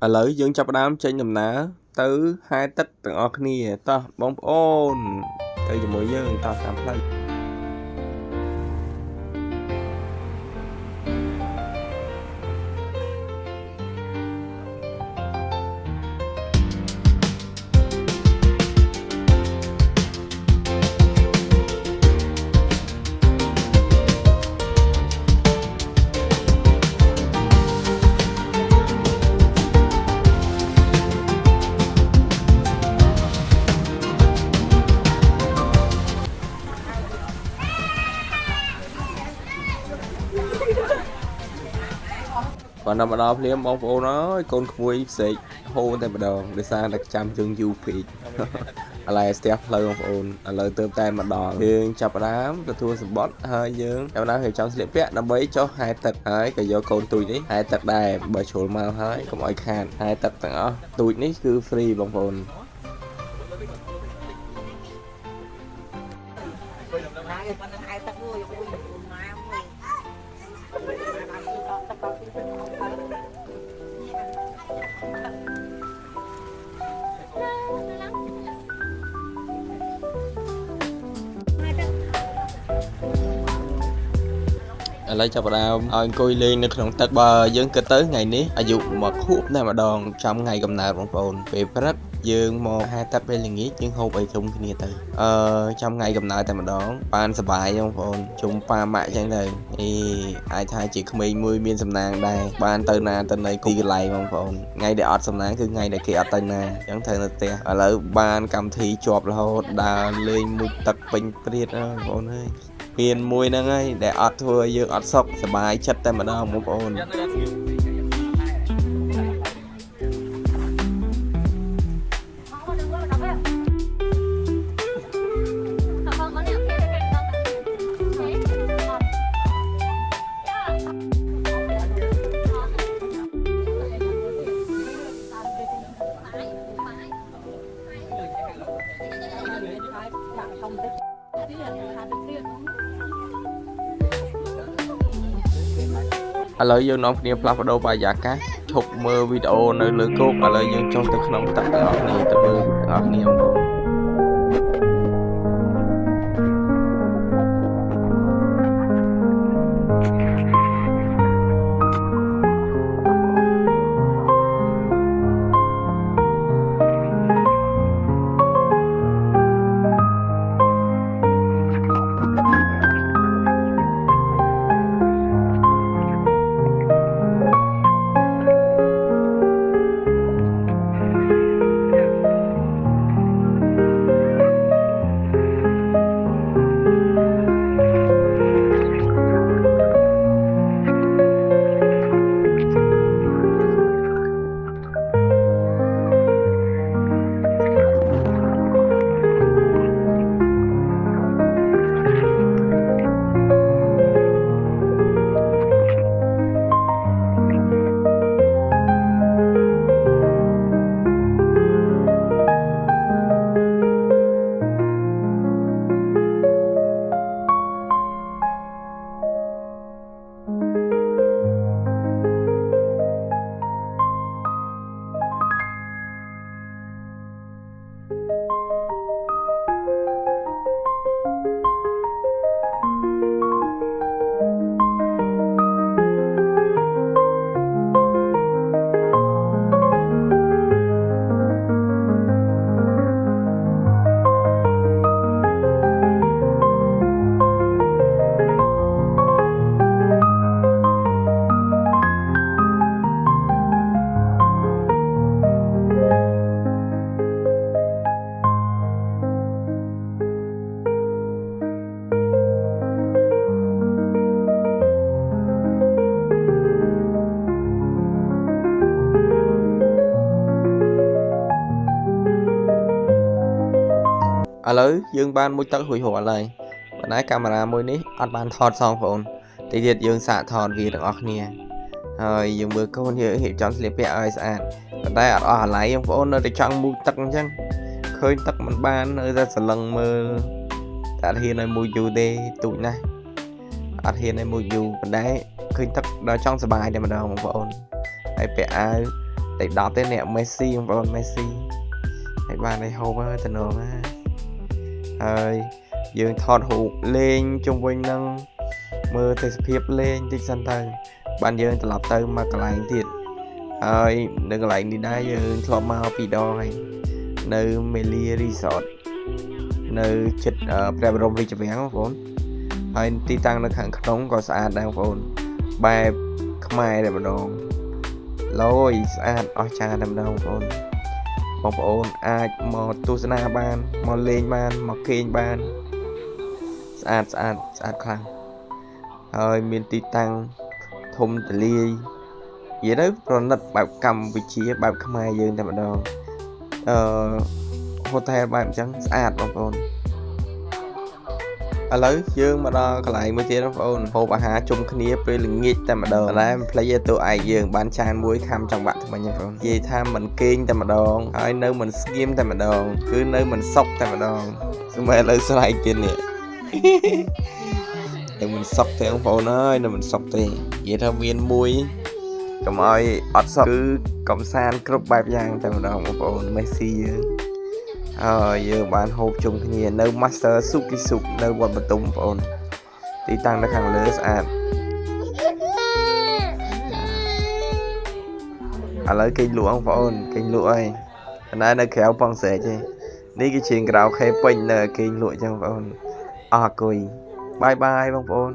ឥឡូវយើងចាប់ផ្ដើមចេញដំណើរទៅហែទឹកទាំងអស់គ្នាតោះបងប្អូនទៅជាមួយយើងតោះតាមផ្លូវcòn nằm ở đó phim bông phố nó con khui xịt hô tại bắt đầu để xa là trăm chương du phì là step lời bông phố lời tôm tay mà đỏ dương chập đám tôi thua spot hơi dương em nói thì trong slip vẽ nó bấy cho hai tật ấy cái do con tôi đấy hai tật đài bởi chỗ mà hơi có mọi khăn hai tật tặng tôi ní cứ free bông phố lấy cho vào anh coi lên đượcក្នុងទឹកបើយើងគិតទៅថ្ងៃនេះអាយុមកខួបតែម្ដងចំថ្ងៃកំណើតបងប្អូនពេលព្រឹកយើងមកហែទឹកពេលល្ងាចយើងហូបអីជុំគ្នាទៅចំថ្ងៃកំណើតតែម្ដងបានសប្បាយបងប្អូនជុំប៉ាម៉ាក់ចឹងទៅអាចថាជាក្មេងមួយមានសំណាងដែរបានទៅណាទៅណីទីកន្លែងបងប្អូនថ្ងៃដែលអត់សំណាងគឺថ្ងៃដែលគេអត់ទៅណាចឹងត្រូវនៅផ្ទះឥឡូវបានកម្មវិធីជាប់រហូតដើរលេងមួយទឹកពេញព្រាតបងប្អូនអើយមានមួយហ្នឹងហើយដែលអត់ធ្វើឲ្យយើងអត់សុខសប្បាយចិត្តតែម្ដងបងប្អូនឥឡូវយើងនាំគ្នាផ្លាស់ប្ដូរបរិយាកាសឈប់មើលវីដេអូនៅលើគោកឥឡូវយើងចុះទៅក្នុងទឹកទាំងអស់គ្នាទៅមើលទាំងអស់គ្នាបងប្អូនឥឡូវយើងបានមួយទឹករួចរាល់ហើយប៉ុន្តែកាមេរ៉ាមួយនេះអត់បានថតសងបងប្អូនតិចទៀតយើងសាកថតវាទាំងអស់គ្នាហើយយើងមើលកូនយើងរៀបចំស្លៀកពាក់ឲ្យស្អាតប៉ុន្តែអត់អស់អាឡ័យបងប្អូននៅតែចង់មួយទឹកអញ្ចឹងឃើញទឹកមិនបាននៅតែសឡឹងមើលតែអត់ហ៊ានឲ្យមួយយូរទេទូចណាស់អត់ហ៊ានឲ្យមួយយូរប៉ុន្តែឃើញទឹកដល់ចង់សប្បាយតែម្ដងបងប្អូនហើយពាក់អាវ តែ10ទេអ្នក Messi បងប្អូន Messi ហើយបានឲ្យហូបហើយតំណងណាហើយយើងថតរូបលេងជុំវិញនឹងមើលទេសភាពលេងតិចសិនទៅបានយើងត្រឡប់ទៅមកកន្លែងទៀតហើយនៅកន្លែងនេះដែរយើងធ្លាប់មកពីរដងហើយនៅ Melia Resort នៅជិតព្រះបរមរាជវាំងបងប្អូនហើយទីតាំងនៅខាងក្នុងក៏ស្អាតដែរបងប្អូនបែបខ្មែរតែម្ដងឡយស្អាតអស្ចារ្យតែម្ដងបងប្អូនអាចមកទស្សនាបានមកលេងបានមកគេងបានស្អាតខ្លាំងហើយមានទីតាំងធំទលាយនិយាយទៅប្រណិតបែបកម្ពុជាបែបខ្មែរយើងតែម្ដងហូតែលបែបអញ្ចឹងស្អាតបងប្អូនឥឡូវយើងមកដល់កន្លែងមួយទៀតបងប្អូនហូបអាហារជុំគ្នាពេលល្ងាចតែម្ដងតែមិនភ្លេចទៅឯងយើងបានចានមួយខាំចង្វាក់ថ្មីបងប្អូននិយាយថាមិនគេងតែម្ដងហើយនៅមិនស្ងៀមតែម្ដងគឺនៅមិនសុកតែម្ដងស្មើឥឡូវស្រែកទៀតនេះនៅមិនសុកទេបងប្អូនអើយនៅមិនសុកទេនិយាយថាមានមួយកុំឲ្យអត់សុកគឺកំសាន្តគ្រប់បែបយ៉ាងតែម្ដងបងប្អូន Messi យើងបានហូបជុំគ្នានៅ Master Suki Soup នៅវត្តបន្ទុំបងប្អូនទីតាំងនៅខាងលើស្អាតឥឡូវគេលក់បងប្អូនគេលក់ហើយតែនៅក្រៅប៉ងស្រែកទេនេះគឺជាក្រៅខេពេញនៅគេលក់ចឹងបងប្អូនអរគុណបាយបាយបងប្អូន